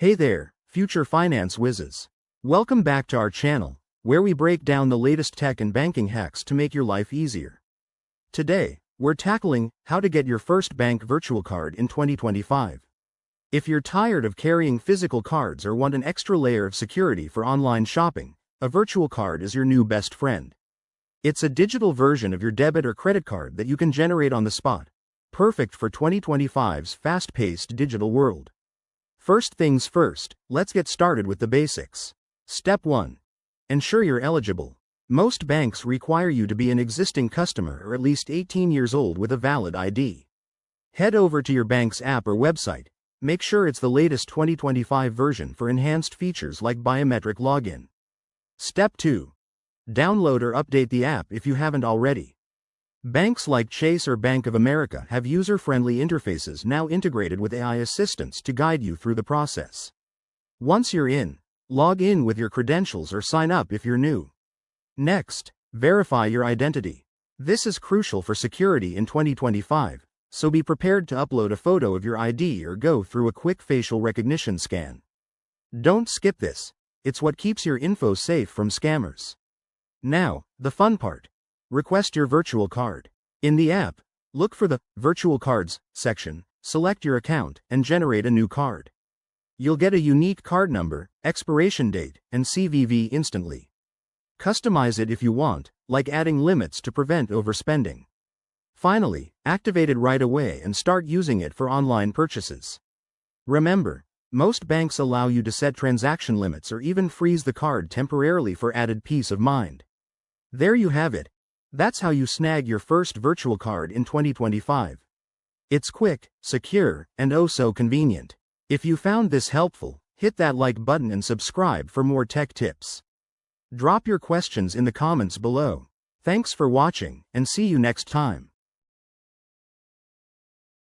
Hey there, future finance whizzes. Welcome back to our channel, where we break down the latest tech and banking hacks to make your life easier. Today, we're tackling how to get your first bank virtual card in 2025. If you're tired of carrying physical cards or want an extra layer of security for online shopping, a virtual card is your new best friend. It's a digital version of your debit or credit card that you can generate on the spot, perfect for 2025's fast-paced digital world. First things first, let's get started with the basics. Step 1. Ensure you're eligible. Most banks require you to be an existing customer or at least 18 years old with a valid ID. Head over to your bank's app or website. Make sure it's the latest 2025 version for enhanced features like biometric login. Step 2. Download or update the app if you haven't already. Banks like Chase or Bank of America have user-friendly interfaces now integrated with AI assistants to guide you through the process. Once you're in, log in with your credentials or sign up if you're new. Next, verify your identity. This is crucial for security in 2025, so be prepared to upload a photo of your ID or go through a quick facial recognition scan. Don't skip this. It's what keeps your info safe from scammers. Now, the fun part. Request your virtual card. In the app, look for the Virtual Cards section, select your account, and generate a new card. You'll get a unique card number, expiration date, and CVV instantly. Customize it if you want, like adding limits to prevent overspending. Finally, activate it right away and start using it for online purchases. Remember, most banks allow you to set transaction limits or even freeze the card temporarily for added peace of mind. There you have it. That's how you snag your first virtual card in 2025. It's quick, secure, and oh so convenient. If you found this helpful, hit that like button and subscribe for more tech tips. Drop your questions in the comments below. Thanks for watching, and see you next time.